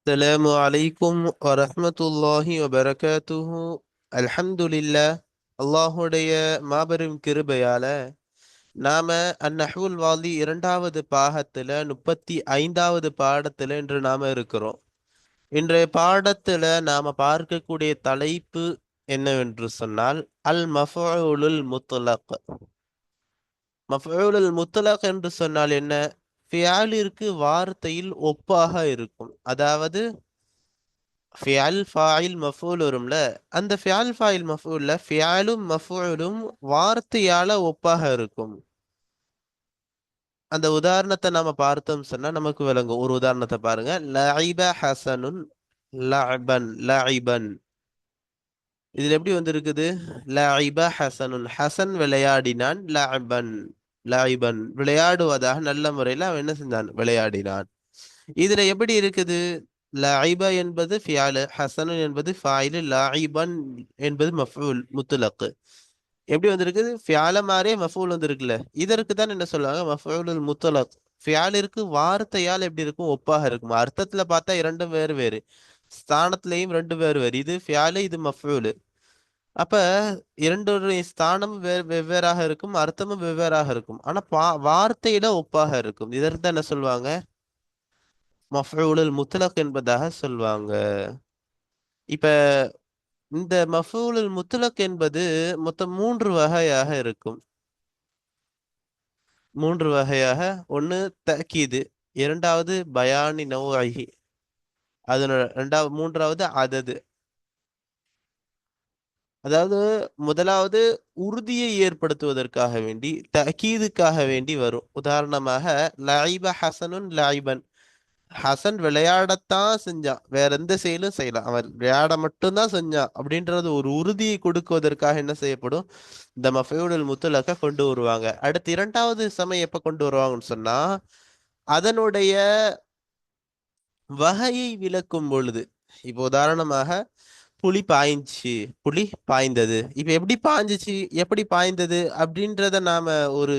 அஸ்ஸலாமு அலைக்கும் வரஹ்மத்துல்லாஹி வபரகாத்துஹு. அல்ஹம்துலில்லாஹ். அல்லாஹுடைய மாபெரும் கிருபையால நாம அந்நஹ்வுல் வாதி இரண்டாவது பாகத்துல 35வது பாடத்துல இன்று நாம இருக்கிறோம். இன்றைய பாடத்துல நாம பார்க்கக்கூடிய தலைப்பு என்னவென்று சொன்னால் அல் மஃஊலுல் முத்லக். மஃஊலுல் முத்லக் என்று சொன்னால் என்ன? ஃபியாலிற்கு வார்த்தையில் ஒப்பாக இருக்கும். அதாவது ஃபியல் ஃபாயில் மஃபூல் வரும்ல, அந்த ஃபியல் ஃபாயில் மஃபூல்ல ஃபியலும் மஃபூலும் வார்த்தையால ஒப்பாக இருக்கும். அந்த உதாரணத்தை நாம பார்த்தோம் சொன்னா நமக்கு விளங்கும். ஒரு உதாரணத்தை பாருங்க. லஇப ஹசனுன் லஅபன் லஇபன். இதுல எப்படி வந்திருக்குது? லஇப ஹசனுன், ஹசன் விளையாடினான். லஅபன் லஇபன், விளையாடுவதாக நல்ல முறையில் அவன் என்ன செஞ்சான்? விளையாடினான். இதுல எப்படி இருக்குது? லாயிப என்பது ஃபியாலு, ஹசனுன் என்பது ஃபாயிலு, லாயிபன் என்பது மஃபூல் முத்துலக்கு. எப்படி வந்திருக்குது? ஃபியால மாதிரியே மஃபூல் வந்திருக்குல்ல. இதற்கு தான் என்ன சொல்லுவாங்க? மஃபூலுல் முத்தலக். ஃபியாலிற்கு வார்த்தையால் எப்படி இருக்கும்? ஒப்பாக இருக்கும். அர்த்தத்துல பார்த்தா இரண்டும் வேறு வேறு, ஸ்தானத்திலையும் ரெண்டு வேறு வேறு. இது ஃபியாலு, இது மஃபூலு. அப்ப இரண்டோடைய ஸ்தானம் வெவ்வேறாக இருக்கும், அர்த்தமும் வெவ்வேறாக இருக்கும். ஆனா வார்த்தையில ஒப்பாக இருக்கும். இதற்கு தான் என்ன சொல்லுவாங்க? மஃஊலுல் முத்லக் என்பதாக சொல்வாங்க. இப்ப இந்த மஃஊலுல் முத்லக் என்பது மொத்தம் மூன்று வகையாக இருக்கும். மூன்று வகையாக. ஒன்னு தஅக்கீது, இரண்டாவது பயானி நௌஇஹி, அதனோட மூன்றாவது அதது. அதாவது முதலாவது உறுதியை ஏற்படுத்துவதற்காக வேண்டி, தஅக்கீதுக்காக வேண்டி வரும். உதாரணமாக லஇப ஹசனுன் லஇபன். ஹசன் விளையாடத்தான் செஞ்சான், வேற எந்த செயலும் செய்யலாம், அவன் விளையாட மட்டும்தான் செஞ்சான் அப்படின்றது ஒரு உறுதியை கொடுக்குவதற்காக என்ன செய்யப்படும்? இந்த மஃஊலுல் முத்லக்க கொண்டு வருவாங்க. அடுத்து இரண்டாவது சமயம் எப்ப கொண்டு வருவாங்கன்னு சொன்னா, அதனுடைய வகையை விளக்கும் பொழுது. இப்போ உதாரணமாக புலி பாய்ஞ்சி, புலி பாய்ந்தது. இப்ப எப்படி பாய்ஞ்சிச்சு, எப்படி பாய்ந்தது அப்படின்றத நாம ஒரு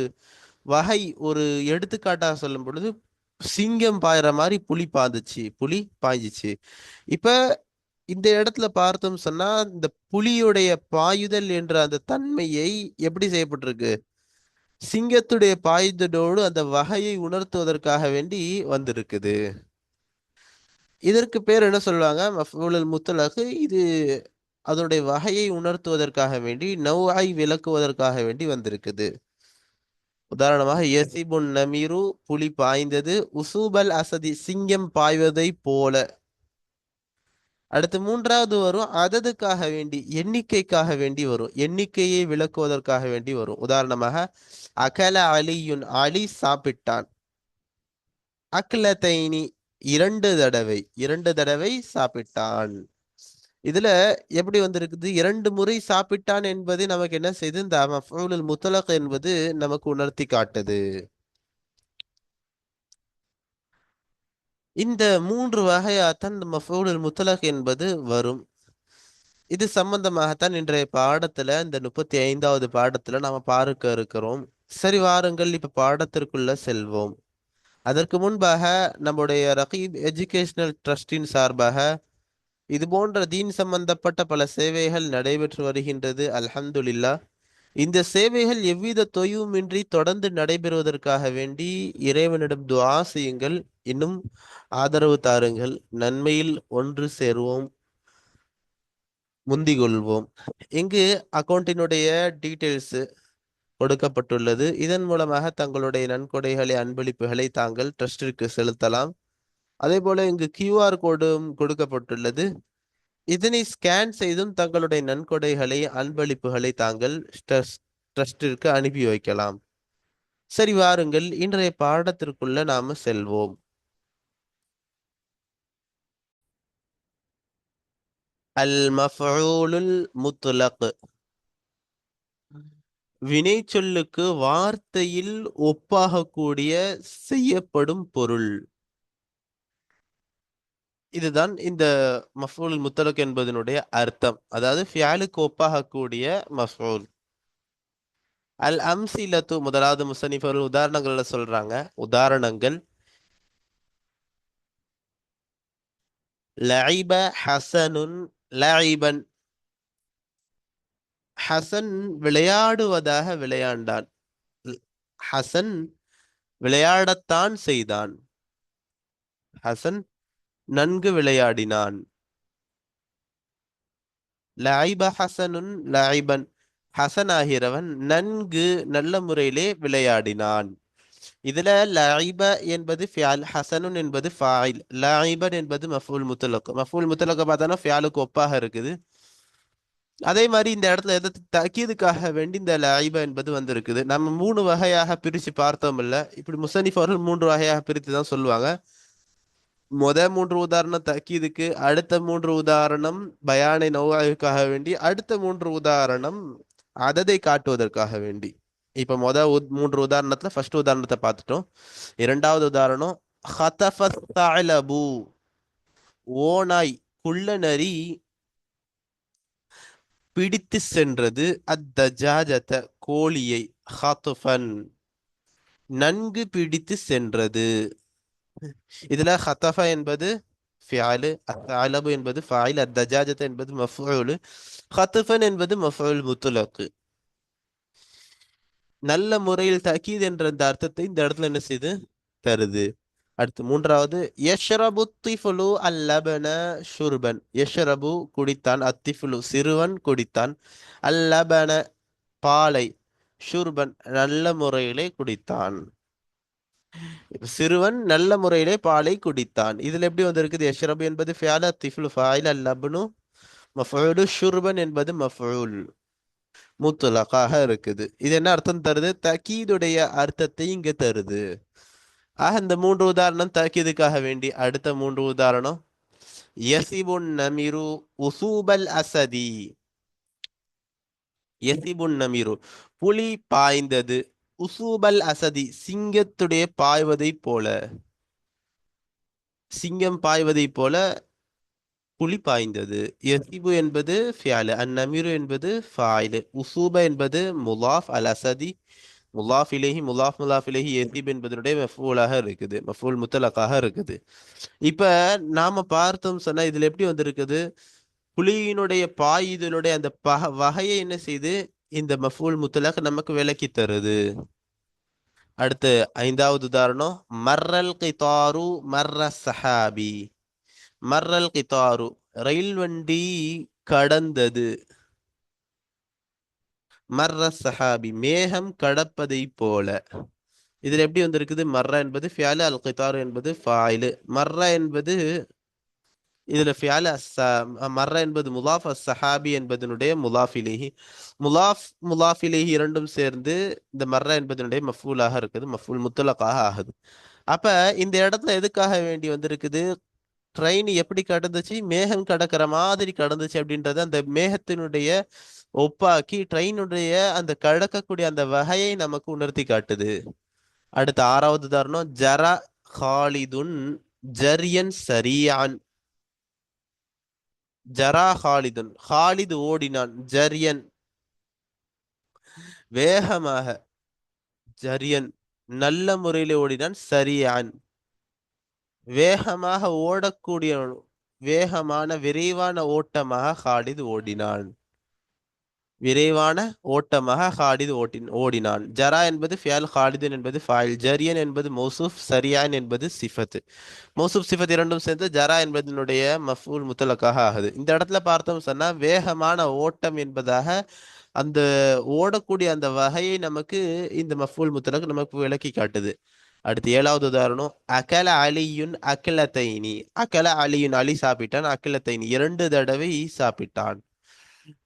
வகை, ஒரு எடுத்துக்காட்டாக சொல்லும் பொழுது, சிங்கம் பாயிற மாதிரி புலி பாய்ந்துச்சு, புலி பாய்ஞ்சிச்சு. இப்ப இந்த இடத்துல பார்த்தோம் சொன்னா, இந்த புலியுடைய பாயுதல் என்ற அந்த தன்மையை எப்படி செய்யப்பட்டிருக்கு? சிங்கத்துடைய பாயுதலோடு அந்த வகையை உணர்த்துவதற்காக வேண்டி வந்திருக்குது. இதற்கு பேர் என்ன சொல்லுவாங்க? மஃஊலுல் முத்லக். இது அதனுடைய வகையை உணர்த்துவதற்காக வேண்டி, நௌஐ விளக்குவதற்காக வேண்டி வந்திருக்குது. உதாரணமாக யசிபுன் நமீரு, புலி பாய்ந்தது. உசூபல் அசதி, சிங்கம் பாய்வதை போல. அடுத்து மூன்றாவது வரும் அததுக்காக வேண்டி, எண்ணிக்கைக்காக வேண்டி வரும், எண்ணிக்கையை விளக்குவதற்காக வேண்டி வரும். உதாரணமாக அகல அலியுன், அலி சாப்பிட்டான். அக்லதைனி, இரண்டு தடவை, இரண்டு தடவை சாப்பிட்டான். இதுல எப்படி வந்திருக்குது? இரண்டு முறை சாப்பிட்டான் என்பது நமக்கு என்ன செய்து? இந்த மஃஊலுல் முத்லக் என்பது நமக்கு உணர்த்தி காட்டுது. இந்த மூன்று வகையாத்தான் இந்த மஃஊலுல் முத்லக் என்பது வரும். இது சம்பந்தமாகத்தான் இன்றைய பாடத்துல, இந்த 35வது பாடத்துல நாம பார்க்க இருக்கிறோம். சரி, வாருங்கள் இப்ப பாடத்திற்குள்ள செல்வோம். அதற்கு முன்பாக நம்முடைய ரகீப் எஜுகேஷனல் ட்ரஸ்டின் சார்பாக இது போன்ற தீன் சம்பந்தப்பட்ட பல சேவைகள் நடைபெற்று வருகின்றது. அல்ஹம்துலில்லாஹ். இந்த சேவைகள் எவ்வித தொய்வுமின்றி தொடர்ந்து நடைபெறுவதற்காக வேண்டி இறைவனிடம் துஆ செய்யுங்கள். இன்னும் ஆதரவு தாருங்கள். நன்மையில் ஒன்று சேருவோம், முந்திக் கொள்வோம். இங்கு அக்கௌண்டினுடைய டீட்டெயில்ஸ் கொடுக்கப்பட்டுள்ளது. இதன் மூலமாக தங்களுடைய நன்கொடைகளை, அன்பளிப்புகளை தாங்கள் ட்ரஸ்டிற்கு செலுத்தலாம். அதே போல இங்கு QR கோடும் கொடுக்கப்பட்டுள்ளது. இதனை ஸ்கேன் செய்தும் தங்களுடைய நன்கொடைகளை, அன்பளிப்புகளை தாங்கள் ட்ரஸ்டிற்கு அனுப்பி வைக்கலாம். சரி, வாருங்கள் இன்றைய பாடத்திற்குள்ள நாம செல்வோம். அல் மஃஊலுல் முத்லக். வினை சொல்லுக்கு வார்த்தையில் ஒப்பாகக்கூடிய செய்யப்படும் பொருள். இதுதான் இந்த மஃஊல் முத்தலக் என்பதனுடைய அர்த்தம். அதாவது ஃபியாலுக்கு ஒப்பாகக்கூடிய மஃஊல். அல் அம்சிலத்து, முதலாவது முசனிஃபர் உதாரணங்கள்ல சொல்றாங்க. உதாரணங்கள்: லஇப ஹசனுன் லஇபன். ஹசன் விளையாடுவதாக விளையாண்டான். ஹசன் விளையாடத்தான் செய்தான். ஹசன் நன்கு விளையாடினான். லஐப ஹசனுன் லஐபன். ஹசன் ஆகிறவன் நன்கு நல்ல முறையிலே விளையாடினான். இதுல லஐப என்பது ஃபியால், ஹசனுன் என்பது ஃபாயில், லஐபன் என்பது மஃபூல் முத்தலக். மஃபூல் முத்தலக்க பார்த்தோன்னா ஃபியாலுக்கு ஒப்பாக இருக்குது. அதே மாதிரி இந்த இடத்துல எதை தக்கீதுக்காக வேண்டி இந்த லஐப என்பது வந்திருக்குது. நம்ம மூணு வகையாக பிரிச்சு பார்த்தோம் இல்ல, இப்படி முசனிஃப் அவர்கள் மூன்று வகையாக பிரித்து தான் சொல்லுவாங்க. மூன்று உதாரணம் தக்கீதுக்கு, அடுத்த மூன்று உதாரணம் பயானை நௌஆவுக்காக வேண்டி, அடுத்த மூன்று உதாரணம் அததை காட்டுவதற்காக வேண்டி. இப்ப மூன்று உதாரணத்துல ஃபர்ஸ்ட் உதாரணத்தை பார்த்துட்டோம். இரண்டாவது உதாரணம் ஹதஃபத் தஅலபு. ஓநாய், குள்ள நரி பிடித்து சென்றது அத்தஜாஜத கோழியை, ஹதுஃபன் நன்கு பிடித்து சென்றது. இதுல ஹத்தஃப என்பது ஃபியாலு, அத்தஅலபு என்பது ஃபாயில், அத்தஜாஜத என்பது மஃபூல், ஹத்துஃபன் என்பது மஃபூல் முத்லக். நல்ல முறையில் தக்கீத் என்ற இந்த அர்த்தத்தை இந்த இடத்துல என்ன செய்து தருது. அடுத்து மூன்றாவது யஷ்ரபு திஃபுலு அல்லபன ஷுர்பன். யஷ்ரபு குடித்தான், அத்திஃபுலு சிறுவன் குடித்தான், அல்லபன பாலை, ஷுர்பன் நல்ல முறையிலே குடித்தான். சிறுவன் நல்ல முறையிலே பாலை குடித்தான். இதுல எப்படி வந்திருக்குது? யஷ்ரபு என்பது ஃபியால், அத்திஃபுலு ஃபாயில், அல்லப்னு மஃபூலு, ஷுர்பன் என்பது மஃபூல் முத்துலகாக இருக்குது. இது என்ன அர்த்தம் தருது? தக்கீதுடைய அர்த்தத்தை இங்க தருது. ஆக இந்த மூன்று உதாரணம் தக்கீதுக்காக வேண்டி. அடுத்த மூன்று உதாரணம் யசிபுன் நமிரு உசூபல் அசதி. யசிபுன் நமிரு புலி பாய்ந்தது, உசூபல் அசதி சிங்கத்துடைய பாய்வதை போல. சிங்கம் பாய்வதை போல புலி பாய்ந்தது. யசிபு என்பது ஃபியாலு, அந்நமிரு என்பது ஃபாயிலு, உசூப என்பது முலாஃப், அல் அசதி முலாஃப் இலைஹி, முலாஃப் இலைஹி யசிப் என்பதனுடைய மஃபூலாக இருக்குது, மஃபூல் முத்தலக்காக இருக்குது. இப்ப நாம பார்த்தோம் சொன்னா இதுல எப்படி வந்திருக்குது? புலியினுடைய பாயுதலுடைய அந்த வகையை என்ன செய்து இந்த மஃபூல் முத்தலக் நமக்கு விளக்கி தருது. அடுத்து ஐந்தாவது உதாரணம் மர்ரல் கிதாரு மர்ர சஹாபி. மர்ரல் கிதாரு ரயில் வண்டி கடந்தது, மர்ர சஹாபி மேகம் கடப்பதை போல. இதுல எப்படி வந்திருக்குது? மர்ரா என்பது ஃபியாலு, அல் கிதாரு என்பது ஃபாயிலு. மர்ரா என்பது இதுல ஃபியாலு, மர்ரா என்பது முலாஃப், சஹாபி என்பதனுடைய முலாஃபிலேஹி. முலாஃபிலேஹி இரண்டும் சேர்ந்து இந்த மர்ரா என்பதனுடைய மஃபூலாக இருக்குது, மஃபூல் முத்தலக்காக ஆகுது. அப்ப இந்த இடத்துல எதுக்காக வேண்டி வந்திருக்குது? ட்ரெயின் எப்படி கடந்துச்சு? மேகம் கடக்கிற மாதிரி கடந்துச்சு அப்படின்றத அந்த மேகத்தினுடைய ஒப்பாக்கி ட்ரெயினுடைய அந்த கடக்கக்கூடிய அந்த வகையை நமக்கு உணர்த்தி காட்டுது. அடுத்த ஆறாவது உதாரணம் ஜரா ஹாலிதுன் ஜரியன் சரியான். ஜரா ஹாலிதுன் ஹாலிது ஓடினான், ஜரியன் வேகமாக, ஜரியன் நல்ல முறையில் ஓடினான், சரியான் வேகமாக ஓடக்கூடிய, வேகமான விரைவான ஓட்டமாக ஹாலிது ஓடினான். விரைவான ஓட்டமாக ஹாலிது ஓடினான். ஜரா என்பது ஃபியால், ஹாலிதன் என்பது ஃபாயில், ஜரியன் என்பது மௌசூஃப், சரியான் என்பது சிஃபத். மௌசூப் சிஃபத் இரண்டும் சேர்ந்து ஜரா என்பதனுடைய மஃபூல் முத்தலக்காக ஆகுது. இந்த இடத்துல பார்த்தோம் சொன்னா வேகமான ஓட்டம் என்பதாக அந்த ஓடக்கூடிய அந்த வகையை நமக்கு இந்த மஃபூல் முத்தலக் நமக்கு விளக்கி காட்டுது. அடுத்து ஏழாவது உதாரணம் அகல அலியுன் அகிலத்தைனி. அகல அலியுன், அலி சாப்பிட்டான், அகிலத்தைனி இரண்டு தடவை சாப்பிட்டான்,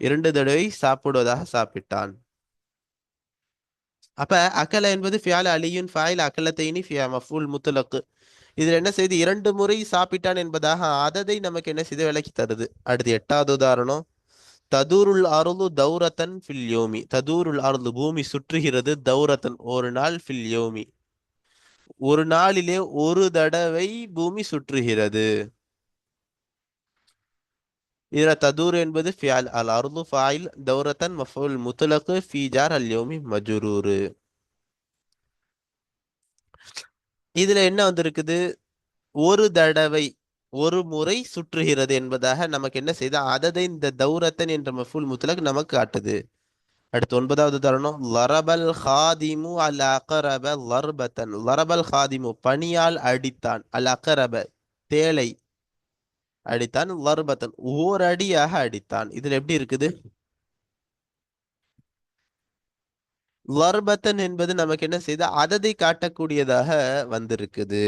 இரண்டு தடவை சாப்பிடுவதாக சாப்பிட்டான். அப்ப அகல என்பது ஃபியால், அலியுன் ஃபாயில், அகலத்தைனி மஃபூல் முத்தலக். இதுல என்ன செய்து? இரண்டு முறை சாப்பிட்டான் என்பதாக அததை நமக்கு என்ன செய்து விளக்கி தருது. அடுத்து எட்டாவது உதாரணம் ததூருல் அருளு தௌரத்தன் ஃபில் யோமி. ததூருல் அருளு பூமி சுற்றுகிறது, தௌரத்தன் ஒரு நாள், ஃபில் யோமி ஒரு நாளிலே ஒரு தடவை பூமி சுற்றுகிறது. இதுல ததூர் என்பது ஃபியால், அல் அருளு ஃபாயில், தௌரத்தன் மஃபூல் முத்லக், ஃபீ ஜார் அல் யோமி மஜ்ரூர். இதுல என்ன வந்திருக்குது? ஒரு தடவை, ஒரு முறை சுற்றுகிறது என்பதாக நமக்கு என்ன செய்த அததை இந்த தௌரத்தன் என்ற மஃபூல் முத்தலக் நமக்கு காட்டுது. அடுத்து ஒன்பதாவது தருணம் லரபல் ஹாதிமு அல் அகரப லர்பத்தன். லரபல் ஹாதிமு பணியால் அடித்தான், அல் அகரப தேளை அடித்தான், லர்பத்தன் ஓரடியாக அடித்தான். இதுல எப்படி இருக்குது? லர்பத்தன் என்பது நமக்கு என்ன செய்த அததை காட்டக்கூடியதாக வந்திருக்குது.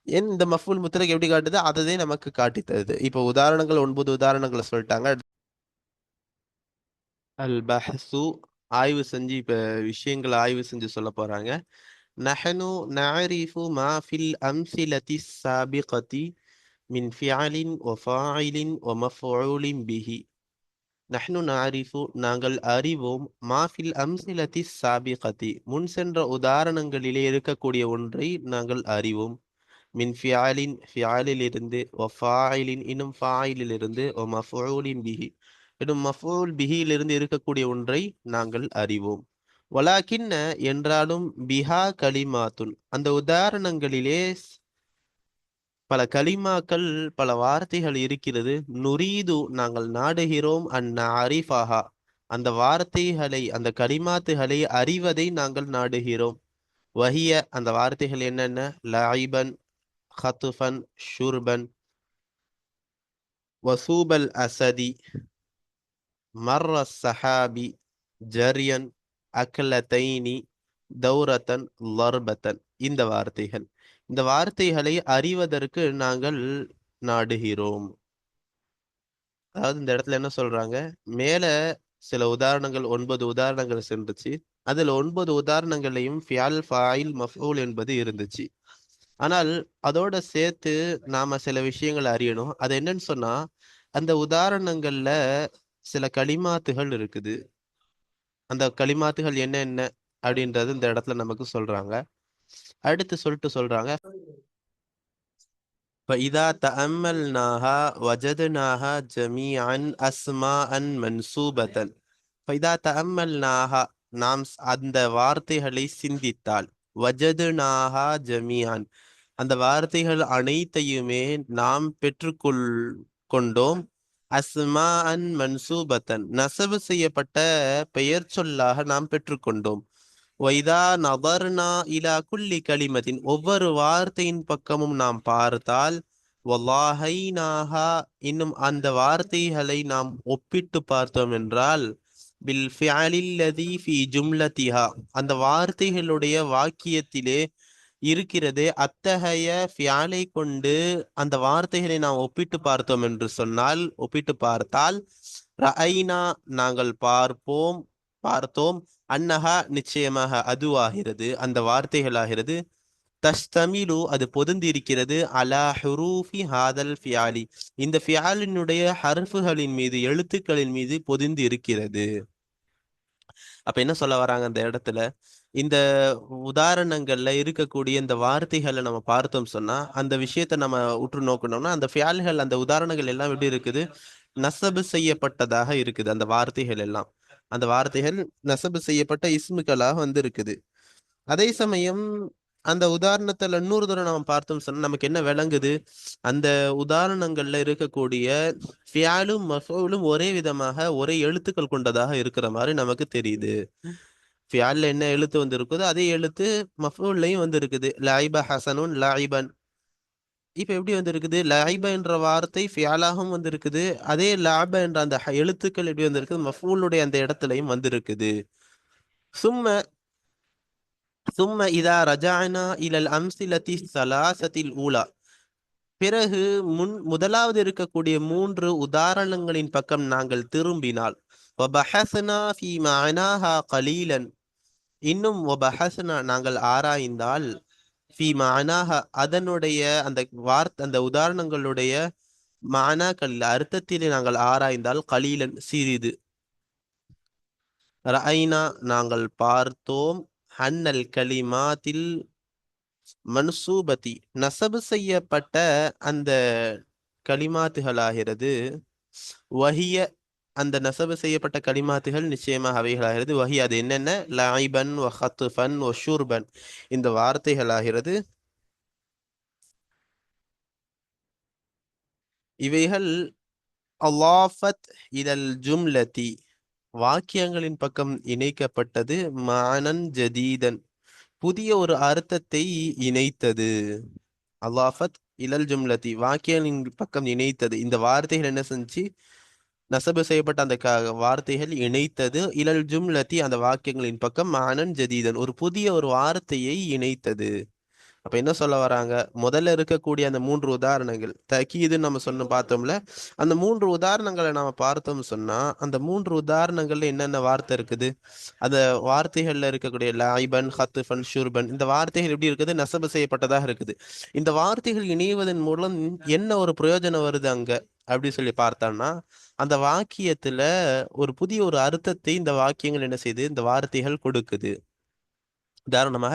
ஏன் இந்த மஃபூல் முத்தலக் எப்படி காட்டுது? அததை நமக்கு காட்டி தருது. இப்போ உதாரணங்கள் 9 உதாரணங்களை சொல்லிட்டாங்க. அல் பஹ்சு ஆய்வு செஞ்சு இப்ப விஷயங்களை ஆய்வு செஞ்சு சொல்ல போறாங்க. நஹனு நஅரிஃபு மா ஃபில் அம்சிலத்தி சாபிகதி மின் ஃபிஅலின் வ ஃபாயிலின் வ மஃஊலின் பிஹி. நஹ்னு நஅரிஃபு நாங்கள் அறிவோம், மா ஃபில் அம்சிலத்தி சாபிகதி முன் சென்ற உதாரணங்களிலே இருக்கக்கூடிய ஒன்றை நாங்கள் அறிவோம். மின் ஃபியாலின் ஃபியாலிலிருந்து, ஒ ஃபாயிலின் இன்னும் ஃபாயிலிலிருந்து, ஒ மஃஊலின் பிஹி இன்னும் மஃஊல் பிஹியிலிருந்து இருக்கக்கூடிய ஒன்றை நாங்கள் அறிவோம். வலாக்கின்ன என்றாலும் பிஹா கலிமாத்துன் அந்த உதாரணங்களிலே பல கலிமாக்கள் பல வார்த்தைகள் இருக்கிறது. நுரீது நாங்கள் நாடுகிறோம் அரிஃபாஹா அந்த வார்த்தைகளை அந்த கலிமாத்துகளை அறிவதை நாங்கள் நாடுகிறோம். வஹிய அந்த வார்த்தைகள் என்னென்ன? லாயிபன், ஹத்துஃபன், ஷுர்பன், வசூபல் அசதி, மர்ர சஹாபி, ஜரியன், அக்லத்தைனி, தௌரத்தன், லர்பத்தன். இந்த வார்த்தைகள், இந்த வார்த்தைகளை அறிவதற்கு நாங்கள் நாடுகிறோம். அதாவது இந்த இடத்துல என்ன சொல்றாங்க? மேல சில உதாரணங்கள் 9 உதாரணங்கள் சென்றுச்சு. அதுல 9 உதாரணங்களையும் ஃபியால் ஃபாயில் மஃஊல் என்பது இருந்துச்சு. ஆனால் அதோட சேர்த்து நாம சில விஷயங்கள் அறியணும். அது என்னன்னு சொன்னா, அந்த உதாரணங்கள்ல சில கலிமாத்துகள் இருக்குது. அந்த கலிமாத்துகள் என்ன அப்படின்றது இந்த இடத்துல நமக்கு சொல்றாங்க. அடுத்து சொல்றாங்க, فإذا تأملناها وجدناها جميعا أسماء منسوبة. فإذا تأملناها நாம் அந்த வார்த்தைகளை சிந்தித்தால், வஜதுனாஹா ஜமீஅன் அந்த வார்த்தைகள் அனைத்தையுமே நாம் கொண்டோம். அஸ்மாஅன் மன்சூபத்தன் நசபு செய்யப்பட்ட பெயர் சொல்லாக நாம் பெற்றுக்கொண்டோம். வைதா நதர்னா இலா குல்லி கலிமத்தின் ஒவ்வொரு வார்த்தையின் பக்கமும் நாம் பார்த்தால், வல்லாஹைனாஹா இன்னும் அந்த வார்த்தைகளை நாம் ஒப்பிட்டு பார்த்தோம் என்றால், பில் ஃபிஅலில்லதி ஃபி ஜும்லத்திஹா அந்த வார்த்தைகளுடைய வாக்கியத்திலே இருக்கிறதே அத்தகைய ஃபியாலை கொண்டு அந்த வார்த்தைகளை நாம் ஒப்பிட்டு பார்த்தோம் என்று சொன்னால், ஒப்பிட்டு பார்த்தால், ரஐனா நாங்கள் பார்த்தோம், அன்னஹா நிச்சயமாக அதுவாகிறது, அந்த வார்த்தைகளாகிறது, தஸ்தமிலு அது பொதிந்து இருக்கிறது, அலா ஹுரூஃபி ஹாதல் ஃபியாலி இந்த ஃபியாலினுடைய ஹர்ஃபுகளின் மீது எழுத்துக்களின் மீது பொதிந்து இருக்கிறது. அப்ப என்ன சொல்ல வராங்க அந்த இடத்துல? இந்த உதாரணங்கள்ல இருக்கக்கூடிய இந்த வார்த்தைகளை நம்ம பார்த்தோம் சொன்னா, அந்த விஷயத்த நம்ம உற்று நோக்கணும்னா, அந்த ஃபியால்கள் அந்த உதாரணங்கள் எல்லாம் எப்படி இருக்குது? நசபு செய்யப்பட்டதாக இருக்குது. அந்த வார்த்தைகள் எல்லாம் அந்த வார்த்தைகள் நசபு செய்யப்பட்ட இஸ்முக்களாக வந்து இருக்குது. அதே சமயம் அந்த உதாரணத்துல இன்னொரு தடவை நம்ம பார்த்தோம் சொன்னா நமக்கு என்ன விளங்குது? அந்த உதாரணங்கள்ல இருக்கக்கூடிய ஃபியாலும் மஃஊலும் ஒரே விதமாக ஒரே எழுத்துக்கள் கொண்டதாக இருக்கிற மாதிரி நமக்கு தெரியுது. ஃபியால்ல என்ன எழுத்து வந்து இருக்குதோ அதே எழுத்து மஃஊல்லையும் வந்து இருக்குது. லாயிப ஹசனுன் லாயிபன். இப்ப எப்படி வந்து இருக்குது? லாயிப என்ற வார்த்தை ஃபியாலாகவும் வந்து இருக்குது. அதே லாப என்ற அந்த எழுத்துக்கள் எப்படி வந்து இருக்குது? மஃஊலுடைய அந்த இடத்துலையும் வந்து இருக்குது. சும்ம சும்ம இதா ரஜானா இலல் அம்சிலத்தி ஸலாஸத்தில் ஊலா பிறகு முதலாவது இருக்கக்கூடிய 3 உதாரணங்களின் பக்கம் நாங்கள் திரும்பினால், வபஹஸ்னா ஃபீ மஅனாஹா கலீலன் இன்னும் வபஹஸ்னா நாங்கள் ஆராய்ந்தால், ஃபீ மஅனாஹா அதனுடைய அந்த உதாரணங்களுடைய மஅனாக்கள் அர்த்தத்திலே நாங்கள் ஆராய்ந்தால், கலீலன் சிறிது, ரஐனா நாங்கள் பார்த்தோம், ஹன்னல் கலிமாத்தில் மன்சூபதி நசபு செய்யப்பட்ட அந்த கலிமாத்துகளாகிறது, வஹிய அந்த நசபு செய்யப்பட்ட கலிமாத்துகள் நிச்சயமாக அவைகளாகிறது, வஹி அது என்னென்ன? லாயிபன் வ ஹத்துஃபன் வ ஷுர்பன் இந்த வார்த்தைகளாகிறது. இவைகள் அலாஃபத் இலல் ஜும்லதி வாக்கியங்களின் பக்கம் இணைக்கப்பட்டது, மானன் ஜதீதன் புதிய ஒரு அர்த்தத்தை இணைத்தது. அலாஃபத் இலல் ஜும்லதி வாக்கியங்களின் பக்கம் இணைத்தது. இந்த வார்த்தைகள் என்ன செஞ்சு நசபு செய்யப்பட்ட அந்த வார்த்தைகள் இணைத்தது, இலல் ஜும்லதி அந்த வாக்கியங்களின் பக்கம் மானன் ஜதீதன் ஒரு புதிய ஒரு வார்த்தையை இணைத்தது. அப்ப என்ன சொல்ல வராங்க? முதல்ல இருக்கக்கூடிய அந்த மூன்று உதாரணங்கள் தக்கீதுன்னு நம்ம பார்த்தோம்ல, அந்த மூன்று உதாரணங்களை நாம பார்த்தோம் சொன்னா, அந்த மூன்று உதாரணங்கள்ல என்னென்ன வார்த்தை இருக்குது? அந்த வார்த்தைகள்ல இருக்கக்கூடிய லாய்பன், ஹத்துஃபன், ஷுர்பன் இந்த வார்த்தைகள் எப்படி இருக்குது? நசபு செய்யப்பட்டதாக இருக்குது. இந்த வார்த்தைகள் இணைவதன் மூலம் என்ன ஒரு பிரயோஜனம் வருது அங்க அப்படி சொல்லி பார்த்தோம்னா, அந்த வாக்கியத்துல ஒரு புதிய ஒரு அர்த்தத்தை இந்த வாக்கியங்கள் என்ன செய்யுது? இந்த வார்த்தைகள் கொடுக்குது. உதாரணமாக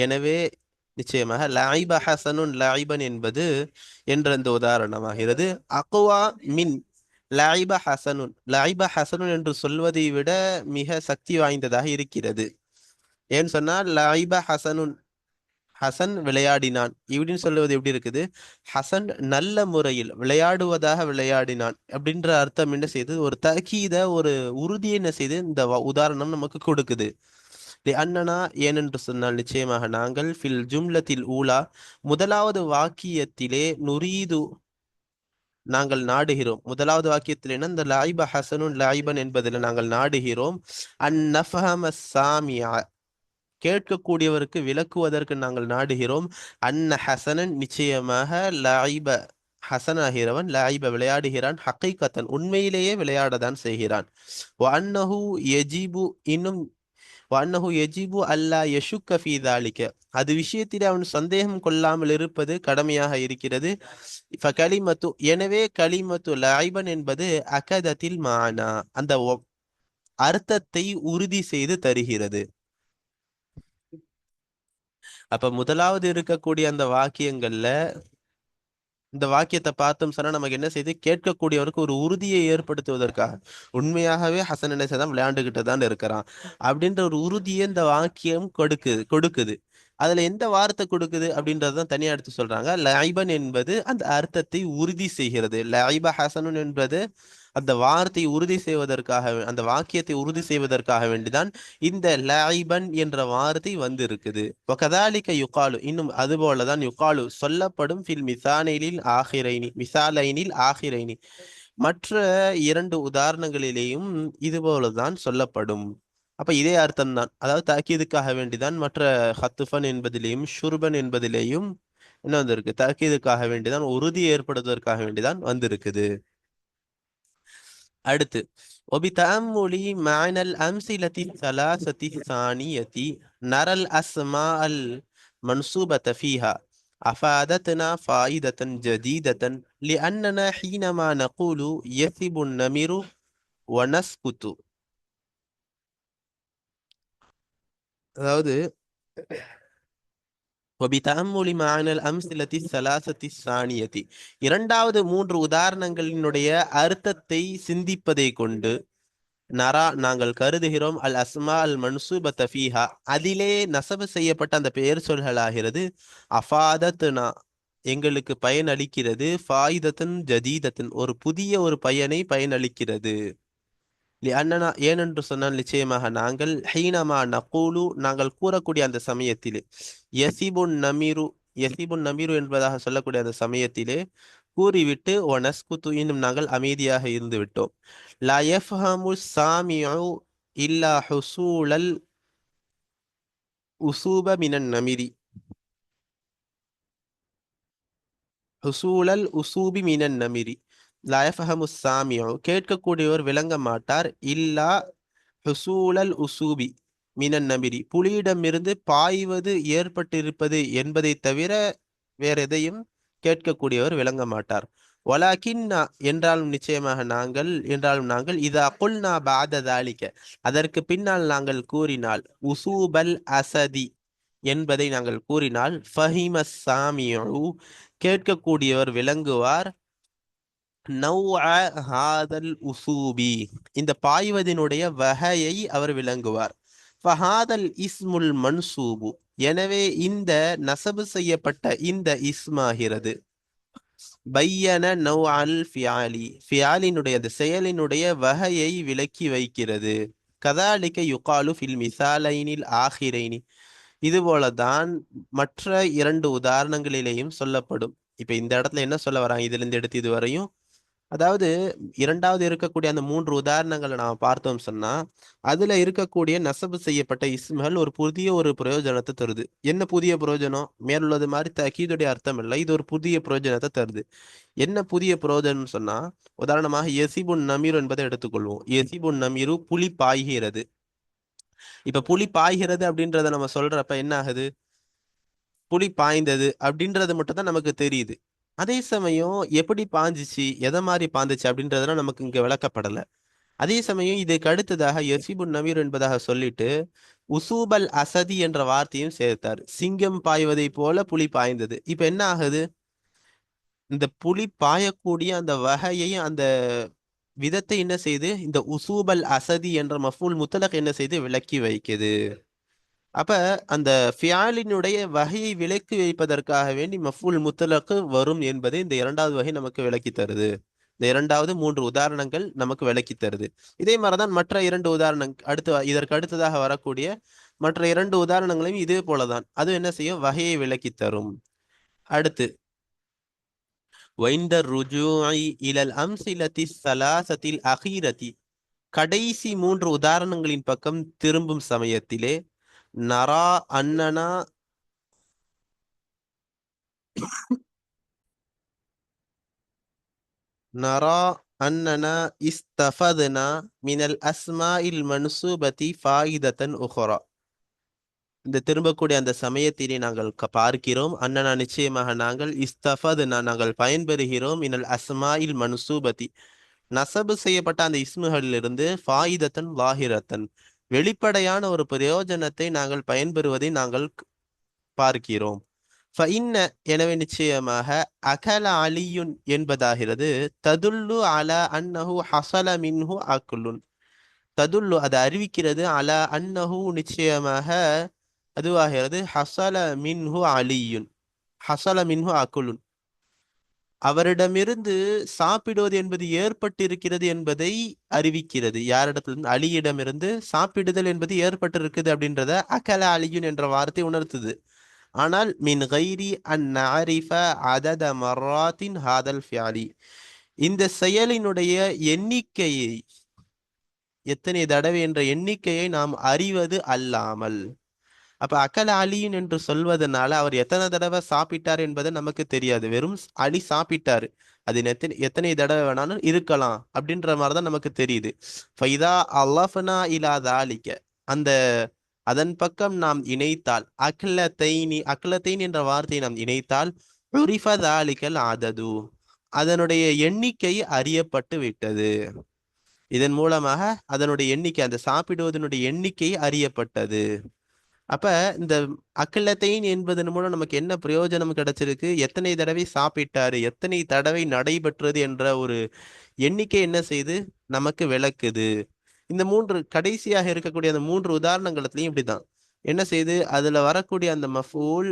எனவே நிச்சயமாக லாயிப ஹசனுன் லாயிபன் என்பது என்ற இந்த உதாரணமாகிறது. அக்வா மின் லாயிப ஹசனுன் லாயிப ஹசனுன் என்று சொல்வதை விட மிக சக்தி வாய்ந்ததாக இருக்கிறது. ஏன்னு சொன்னால் லாயிப ஹசனுன் ஹசன் விளையாடினான் இப்படின்னு சொல்லுவது எப்படி இருக்குது? ஹசன் நல்ல முறையில் விளையாடுவதாக விளையாடினான் அப்படின்ற அர்த்தம் என்ன செய்யுது? ஒரு தகீத ஒரு உறுதியை என்ன செய்து இந்த உதாரணம் நமக்கு கொடுக்குது. அண்ணனா ஏனென்று சொன்னால் நிச்சயமாக நாங்கள் ஃபில் ஜும்லத்தில் ஊலா முதலாவது வாக்கியத்திலே நுரீது நாங்கள் நாடுகிறோம். முதலாவது வாக்கியத்தில் என்ன? இந்த லாயிப ஹசனுன் லாயிபன் என்பதில் நாங்கள் நாடுகிறோம். அந்நஃபஹம சாமியா கேட்கக்கூடியவருக்கு விளக்குவதற்கு நாங்கள் நாடுகிறோம். அன்ன ஹசனன் நிச்சயமாக லாயிப ஹசனாகிறவன் லாயிப விளையாடுகிறான், ஹக்கீகத்தன் உண்மையிலேயே விளையாடதான் செய்கிறான். அன்னஹு எஜிபு இன்னும் வன்னஹு எஜிபு அல்லா யஷுக்க ஃபீ தாலிக அது விஷயத்திலே அவன் சந்தேகம் கொள்ளாமல் இருப்பது கடமையாக இருக்கிறது. கலிமத்து எனவே கலிமத்து லாய்பன் என்பது அகதத்தில் மானா அந்த அர்த்தத்தை உறுதி செய்து தருகிறது. அப்ப முதலாவது இருக்கக்கூடிய அந்த வாக்கியங்கள்ல இந்த வாக்கியத்தை பார்த்தோம் சொன்னா நமக்கு என்ன செய்யுது? கேட்கக்கூடியவருக்கு ஒரு உறுதியை ஏற்படுத்துவதற்காக உண்மையாகவே ஹசன் என்ன செய்தான்? விளையாண்டுகிட்டு தான் இருக்கிறான் அப்படின்ற ஒரு உறுதியை இந்த வாக்கியம் கொடுக்குது. அதுல எந்த வார்த்தை கொடுக்குது அப்படின்றதான் தனியா எடுத்து சொல்றாங்க. லைபன் என்பது அந்த அர்த்தத்தை உறுதி செய்கிறது. லைப ஹசனுன் என்பது அந்த வார்த்தையை உறுதி செய்வதற்காக அந்த வாக்கியத்தை உறுதி செய்வதற்காக வேண்டிதான் இந்த லைபன் என்ற வார்த்தை வந்து இருக்குது. கதாலிக்க யுகாலு இன்னும் அதுபோலதான் யுகாலு சொல்லப்படும் ஃபில் மிசாலைனில் ஆஹிரைனி மற்ற இரண்டு உதாரணங்களிலேயும் இதுபோலதான் சொல்லப்படும். அப்ப இதே அர்த்தம் தான். அதாவது தாக்கீதுக்காக வேண்டிதான் மற்ற ஹத்துஃபன் என்பதிலேயும் ஷுர்பன் என்பதிலேயும் என்ன வந்திருக்கு? தாக்கீதுக்காக வேண்டிதான் உறுதி ஏற்படுவதற்காக வேண்டிதான் வந்திருக்குது. அடுத்து وبتأمل معنى الأمثلة الثلاثة الثانية نرى الأسماء المنصوبة فيها أفادتنا فائدة جديدة لأننا حينما نقول يثب النمر ونسكت அதாவது இரண்டாவது மூன்று உதாரணங்களினுடைய அர்த்தத்தை சிந்திப்பதை கொண்டு நரா நாங்கள் கருதுகிறோம் அல் அஸ்மா அல் மன்சூபத ஃபீஹா அதிலே நசபு செய்யப்பட்ட அந்த பெயர் சொல்களாகிறது அஃபாதத்னா எங்களுக்கு பயனளிக்கிறது, ஃபாயிதத்தன் ஜதீதத்தன் ஒரு புதிய ஒரு பயனளிக்கிறது. அண்ணனா ஏனென்று சொன்னால் நிச்சயமாக நாங்கள் ஹீனமா நகூலு நாங்கள் கூறக்கூடிய அந்த சமயத்திலே யசிபுன் நமீரு என்பதாக சொல்லக்கூடிய அந்த சமயத்திலே கூறிவிட்டு ஒனஸ்குத்து இன்னும் நாங்கள் அமைதியாக இருந்து விட்டோம். லா யஃப்ஹமு சாமிஉ இல்லா ஹுசூலல் உசூப மினன் நமீரி ஹுசூலல் உசூபி மினன் நமீரி லா யஃப்ஹமு சாமிஉ கேட்கக்கூடியவர் விளங்க மாட்டார் இல்லா ஹுசூலல் உசூபி மினன் நபிரி புலியிடமிருந்து பாய்வது ஏற்பட்டிருப்பது என்பதை தவிர வேற எதையும் கேட்கக்கூடியவர் விளங்க மாட்டார். ஒலாக்கின்னா என்றாலும் நாங்கள் இதா குல்னா பாத தாலிக்க அதற்கு பின்னால் நாங்கள் கூறினால் உசூபல் அசதி என்பதை நாங்கள் கூறினால் ஃபஹிம சாமியு கேட்கக்கூடியவர் விளங்குவார் ஹாதல் உசூபி இந்த பாய்வதினுடைய வகையை அவர் விளங்குவார். ஃபஹாதல் இஸ்முல் மன்சூபு எனவே இந்த நசபு செய்யப்பட்ட இந்த இஸ்மாகிறது பையன நௌஅல் ஃபியாலி, ஃபியாலினுடைய அந்த செயலினுடைய வகையை விளக்கி வைக்கிறது. கதாலிக்க யுகாலு ஃபில் மிசாலைனில் ஆஹிரைனி, இதுபோலதான் மற்ற இரண்டு உதாரணங்களிலேயும் சொல்லப்படும். இப்ப இந்த இடத்துல என்ன சொல்ல வராங்க, இதுல இருந்து எடுத்து இதுவரையும், அதாவது இரண்டாவது இருக்கக்கூடிய அந்த மூன்று உதாரணங்களை நாம் பார்த்தோம் சொன்னா, அதுல இருக்கக்கூடிய நசபு செய்யப்பட்ட இஸ்ம்கள் ஒரு புதிய ஒரு பிரயோஜனத்தை தருது. என்ன புதிய பிரயோஜனம்? மேலுள்ளது மாதிரி தக்கீதுடைய அர்த்தம் இல்லை, இது ஒரு புதிய பிரயோஜனத்தை தருது. என்ன புதிய பிரயோஜனம் சொன்னா, உதாரணமாக எசிபுன் நமீர் என்பதை எடுத்துக்கொள்வோம். எசிபுன் நமீரு, புலி பாய்கிறது. இப்ப புலி பாய்கிறது அப்படின்றத நம்ம சொல்றப்ப என்ன ஆகுது? புலி பாய்ந்தது அப்படின்றது மட்டும் தான் நமக்கு தெரியுது. அதே சமயம் எப்படி பாஞ்சிச்சு, எதை மாதிரி பாஞ்சிச்சு அப்படின்றதெல்லாம் நமக்கு இங்க விளக்கப்படல. அதே சமயம் இதுக்கு அடுத்ததாக யசிபுன் நமீர் என்பதாக சொல்லிட்டு உசூபல் அசதி என்ற வார்த்தையும் சேர்த்தார். சிங்கம் பாய்வதை போல புலி பாய்ந்தது. இப்ப என்ன ஆகுது? இந்த புலி பாயக்கூடிய அந்த வகையை, அந்த விதத்தை என்ன செய்து இந்த உசூபல் அசதி என்ற மஃபூல் முத்தலக் என்ன செய்து விளக்கி வைக்குது. அப்ப அந்த ஃபியாலினுடைய வகையை விலக்கி வைப்பதற்காக வேண்டி மஃபூல் முத்தலக்கு வரும் என்பதை இந்த இரண்டாவது வகை நமக்கு விளக்கி தருது. இந்த இரண்டாவது மூன்று உதாரணங்கள் நமக்கு விளக்கி தருது. இதே மாதிரிதான் மற்ற இரண்டு உதாரணங்கள் இதற்கு அடுத்ததாக வரக்கூடிய மற்ற இரண்டு உதாரணங்களையும் இதே போலதான் அது என்ன செய்யும், வகையை விளக்கி தரும். அடுத்து வைந்த ருஜூஇ இலல் அம்சிலத்தி ஸலாஸத்தில் அகீரதி, கடைசி மூன்று உதாரணங்களின் பக்கம் திரும்பும் சமயத்திலே நரா அன்னனா நரா அன்னனா இஸ்தஃபத்னா மினல் அஸ்மாஇல் மன்சூபதி ஃபாயிதத்தன் உஹ்ரா, இந்த திரும்பக்கூடிய அந்த சமயத்திலே நாங்கள் பார்க்கிறோம், அன்னனா நிச்சயமாக நாங்கள், இஸ்தஃபத்னா நாங்கள் பயன்பெறுகிறோம், மினல் அஸ்மாஇல் மன்சூபதி நசபு செய்யப்பட்ட அந்த இஸ்முகளிலிருந்து, ஃபாயிதத்தன் லாஹிரத்தன் வெளிப்படையான ஒரு பிரயோஜனத்தை நாங்கள் பயன்பெறுவதை நாங்கள் பார்க்கிறோம். ஃபஇன்ன எனவே நிச்சயமாக, அகல அலியுன் என்பதாகிறது ததுல்லு அல அன்னஹு ஹசல மின்ஹு அக்குலுன், ததுல்லு அது அறிவிக்கிறது, அல அன்னஹு நிச்சயமாக அதுவாகிறது, ஹசல மின்ஹு அலியுன், ஹசல மின்ஹு அக்குலுன் அவரிடமிருந்து சாப்பிடுவது என்பது ஏற்பட்டிருக்கிறது என்பதை அறிவிக்கிறது. யாரிடத்திலிருந்து? அலியிடமிருந்து சாப்பிடுதல் என்பது ஏற்பட்டிருக்குது அப்படின்றத அகல அலியுன் என்ற வார்த்தை உணர்த்துது. ஆனால் மின் கைரி அன் நஅரிஃப அதத மர்ராத்தின் ஹாதல் ஃபியாலி, இந்த செயலினுடைய எண்ணிக்கையை, எத்தனை தடவை என்ற எண்ணிக்கையை நாம் அறிவது அல்லாமல். அப்ப அக்கல அலியின் என்று சொல்வதனால அவர் எத்தனை தடவை சாப்பிட்டார் என்பது நமக்கு தெரியாது. வெறும் அலி சாப்பிட்டாரு, அது எத்தனை எத்தனை தடவை வேணாலும் இருக்கலாம் அப்படின்ற மாதிரிதான் நமக்கு தெரியுது. ஃபைதா அல்லஃப்னா இலா தாலிக்க, அந்த அதன் பக்கம் நாம் இணைத்தால், அக்லத்தைனி, அக்லத்தைன் என்ற வார்த்தையை நாம் இணைத்தால், உரிஃப தாலிக்கல் அதது, அதனுடைய எண்ணிக்கை அறியப்பட்டு விட்டது. இதன் மூலமாக அதனுடைய எண்ணிக்கை, அந்த சாப்பிடுவதனுடைய எண்ணிக்கை அறியப்பட்டது. அப்ப இந்த அக்கிலத்தைன் என்பதன் மூலம் நமக்கு என்ன பிரயோஜனம் கிடைச்சிருக்கு? எத்தனை தடவை சாப்பிட்டாரு, எத்தனை தடவை நடைபெற்றது என்ற ஒரு எண்ணிக்கை என்ன செய்து நமக்கு விளக்குது. இந்த மூன்று கடைசியாக இருக்கக்கூடிய அந்த மூன்று உதாரணங்களத்திலையும் இப்படிதான் என்ன செய்து, அதுல வரக்கூடிய அந்த மஃபூல்,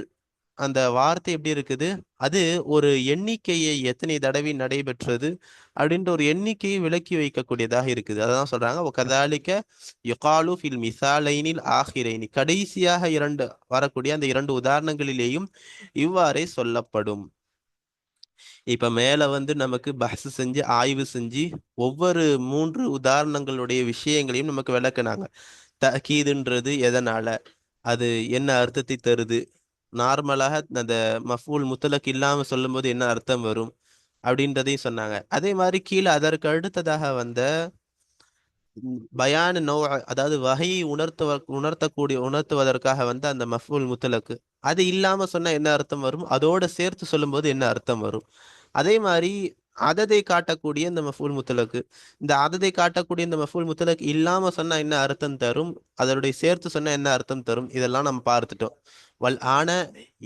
அந்த வார்த்தை எப்படி இருக்குது, அது ஒரு எண்ணிக்கையை, எத்தனை தடவை நடைபெற்றது அப்படின்ற ஒரு எண்ணிக்கையை விளக்கி வைக்கக்கூடியதாக இருக்குது. அதான் சொல்றாங்க, கதாலிக்க யுகாலு ஃபில் மிசாலைனில் ஆஹிரைனி, கடைசியாக இரண்டு வரக்கூடிய அந்த இரண்டு உதாரணங்களிலேயும் இவ்வாறே சொல்லப்படும். இப்ப மேல நமக்கு பஹ்ஸ் செஞ்சு ஆய்வு செஞ்சு ஒவ்வொரு மூன்று உதாரணங்களுடைய விஷயங்களையும் நமக்கு விளக்குனாங்க. தகீதுன்றது எதனால, அது என்ன அர்த்தத்தை தருது, நார்மலாக அந்த மஃபூல் முத்தலக் இல்லாம சொல்லும்போது என்ன அர்த்தம் வரும் அப்படின்றதையும் சொன்னாங்க. அதே மாதிரி கீழே அதற்கு அடுத்ததாக வந்த பயான் நோ, அதாவது வகையை உணர்த்துவதற்காக அந்த மஃபூல் முத்தலக்கு, அது இல்லாம சொன்னா என்ன அர்த்தம் வரும், அதோட சேர்த்து சொல்லும்போது என்ன அர்த்தம் வரும். அதே மாதிரி அததை காட்டக்கூடிய இந்த மஃபூல் முத்தலக்கு, இந்த அததை காட்டக்கூடிய இந்த மஃபூல் முத்தலக் இல்லாம சொன்னா என்ன அர்த்தம் தரும், அதனுடைய சேர்த்து சொன்னா என்ன அர்த்தம் தரும், இதெல்லாம் நம்ம பார்த்துட்டோம். வல் ஆன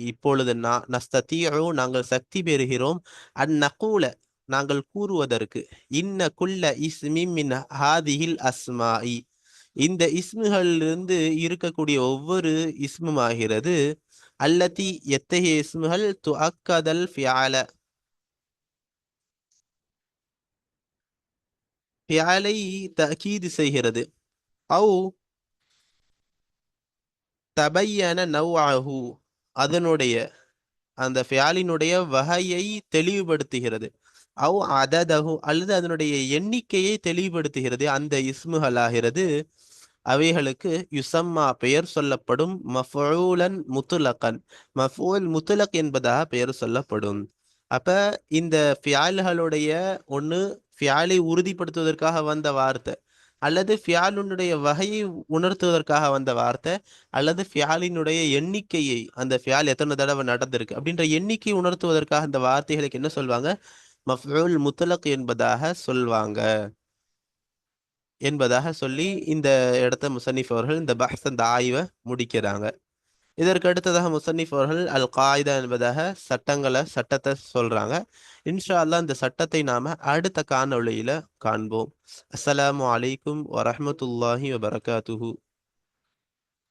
இப்பொழுது நஸ்ததீஉ நாங்கள் சக்தி பெறுகிறோம், நகூல நாங்கள் கூறுவதற்கு, இன்ன குல்ல இஸ்மின் மின் ஹாதிஹில் அஸ்மாஇ, இந்த இஸ்முகளிலிருந்து இருக்கக்கூடிய ஒவ்வொரு இஸ்மும் ஆகிறது, அல்லதி எத்தகைய இஸ்முகள், துஅக்கதல் ஃபியால ஃபியாலை தஅக்கீது செய்கிறது. அவு தபையன நவ்அஹு, அதனுடைய அந்த ஃபியாலினுடைய வகையை தெளிவுபடுத்துகிறது. அவ் அததஹு, அல்லது அதனுடைய எண்ணிக்கையை தெளிவுபடுத்துகிறது. அந்த இஸ்முகளாகிறது அவைகளுக்கு யுசம்மா பெயர் சொல்லப்படும். மஃபூலன் முத்துலகன், மஃபூல் முத்துலக் என்பதாக பெயர் சொல்லப்படும். அப்ப இந்த ஃபியால்களுடைய ஒண்ணு ஃபியாலை உறுதிப்படுத்துவதற்காக வந்த வார்த்தை, அல்லது ஃபியாலுனுடைய வகையை உணர்த்துவதற்காக வந்த வார்த்தை, அல்லது ஃபியாலினுடைய எண்ணிக்கையை, அந்த ஃபியால் எத்தனை தடவை நடந்திருக்கு அப்படின்ற எண்ணிக்கையை உணர்த்துவதற்காக அந்த வார்த்தைகளுக்கு என்ன சொல்வாங்க? மஃபூல் முத்தலக் என்பதாக சொல்வாங்க என்பதாக சொல்லி இந்த இடத்த முசன்னிஃப் அவர்கள் இந்த பஹ்ஸ், அந்த ஆய்வை முடிக்கிறாங்க. இதற்கு அடுத்ததாக முசன்னிஃப் அவர்கள் அல் காயிதா என்பதாக சட்டத்தை சொல்றாங்க. இன்ஷா அல்லாஹ் இந்த சட்டத்தை நாம அடுத்த காணொளியில காண்போம். அஸ்ஸலாமு அலைக்கும் வரஹ்மத்துல்லாஹி வபரகாத்துஹு.